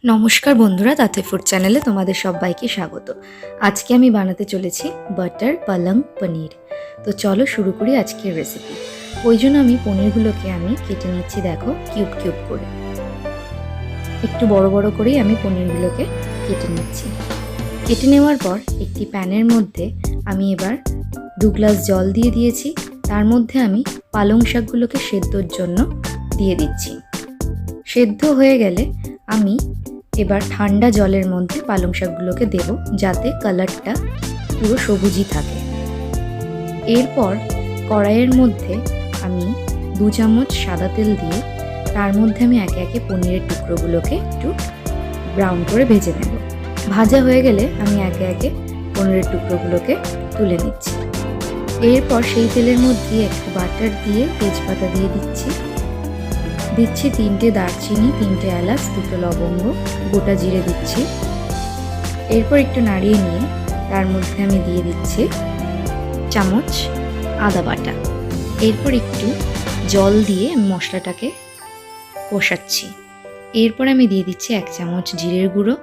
নমস্কার বন্ধুরা, তাতে ফুড চ্যানেলে তোমাদের সবাইকে স্বাগত। আজকে আমি বানাতে চলেছি বাটার পালং পনির। তো চলো শুরু করি আজকের রেসিপি। ওই জন্য আমি পনিরগুলোকে কেটে নিচ্ছি, দেখো কিউব কিউব করে। একটু বড় বড় করেই আমি পনিরগুলোকে কেটে নিচ্ছি। কেটে নেওয়ার পর একটি প্যানের মধ্যে আমি এবার 2 গ্লাস জল দিয়ে দিয়েছি। তার মধ্যে আমি পালং শাকগুলোকে সেদ্ধর জন্য দিয়ে দিচ্ছি। সেদ্ধ হয়ে গেলে আমি এবার ঠান্ডা জলের মধ্যে পালং শাকগুলোকে দেব, যাতে কালারটা পুরো সবুজই থাকে। এরপর কড়াইয়ের মধ্যে আমি 2 চামচ সাদা তেল দিয়ে তার মধ্যে আমি একে একে পনিরের টুকরোগুলোকে একটু ব্রাউন করে ভেজে নেব। ভাজা হয়ে গেলে আমি একে একে পনিরের টুকরোগুলোকে তুলে নিচ্ছি। এরপর সেই তেলের মধ্যে একটু বাটার দিয়ে তেজপাতা দিয়ে দিচ্ছি 3টে দারচিনি, 3টে এলাচ, 2টো লবঙ্গ, গোটা জিরে দিচ্ছি। এরপর একটু নাড়িয়ে নিয়ে তার মধ্যে আমি দিয়ে দিচ্ছি চামচ আদা বাটা। এরপর একটু জল দিয়ে মশলাটাকে কষাচ্ছি। এরপর আমি দিয়ে দিচ্ছি 1 চামচ জিরের গুঁড়ো,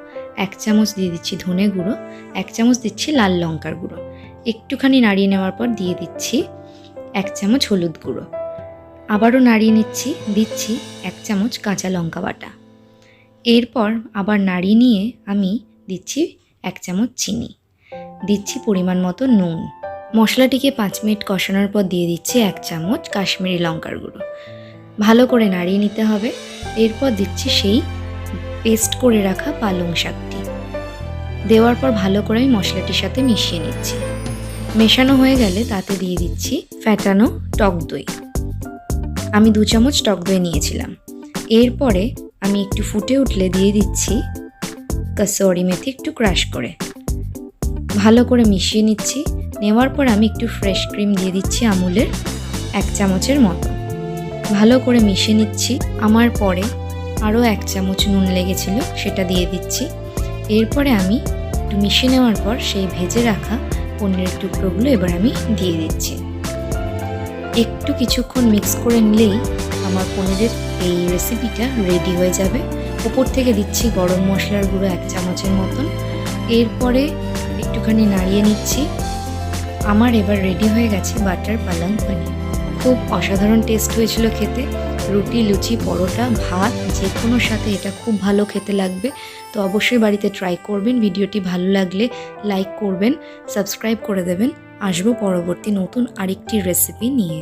1 চামচ দিয়ে দিচ্ছি ধনে গুঁড়ো, 1 চামচ দিচ্ছি লাল লঙ্কার গুঁড়ো। একটুখানি নাড়িয়ে নেওয়ার পর দিয়ে দিচ্ছি 1 চামচ হলুদ গুঁড়ো। আবারও নাড়িয়ে দিচ্ছি 1 চামচ কাঁচা লঙ্কা বাটা। এরপর আবার নাড়িয়ে নিয়ে আমি দিচ্ছি 1 চামচ চিনি, দিচ্ছি পরিমাণ মতো নুন। মশলাটিকে 5 মিনিট কষানোর পর দিয়ে দিচ্ছি 1 চামচ কাশ্মীরি লঙ্কার গুঁড়ো। ভালো করে নাড়িয়ে নিতে হবে। এরপর দিচ্ছি সেই পেস্ট করে রাখা পালং শাকটি। দেওয়ার পর ভালো করে আমি মশলাটির সাথে মিশিয়ে নিচ্ছি। মেশানো হয়ে গেলে তাতে দিয়ে দিচ্ছি ফ্যাটানো টক দই। আমি 2 চামচ টক দই নিয়েছিলাম। এরপরে আমি একটু ফুটে উঠলে দিয়ে দিচ্ছি কসুরি মেথি একটু ক্রাশ করে। ভালো করে মিশিয়ে নিচ্ছি। নেওয়ার পর আমি একটু ফ্রেশ ক্রিম দিয়ে দিচ্ছি আমুলের 1 চামচের মতো। ভালো করে মিশিয়ে নিচ্ছি। আমার পরে আরও 1 চামচ নুন লেগেছিল, সেটা দিয়ে দিচ্ছি। এরপরে আমি একটু মিশিয়ে নেওয়ার পর সেই ভেজে রাখা পনিরের টুকরোগুলো এবার আমি দিয়ে দিচ্ছি। একটু কিছুক্ষণ মিক্স করে নিলেই আমার পনিরের এই রেসিপিটা রেডি হয়ে যাবে। উপর থেকে দিচ্ছি গরম মশলার গুঁড়ো 1 চামচের মতন। এরপরে একটুখানি নাড়িয়ে নিচ্ছি। আমার এবার রেডি হয়ে গেছে বাটার পালং পনির। খুব অসাধারণ টেস্ট হয়েছিল খেতে। রুটি, লুচি, পরোটা, ভাত যে কোনোর সাথে এটা খুব ভালো খেতে লাগবে। তো অবশ্যই বাড়িতে ট্রাই করবেন। ভিডিওটি ভালো লাগলে লাইক করবেন, সাবস্ক্রাইব করে দেবেন। আসবো পরবর্তী নতুন আরেকটি রেসিপি নিয়ে।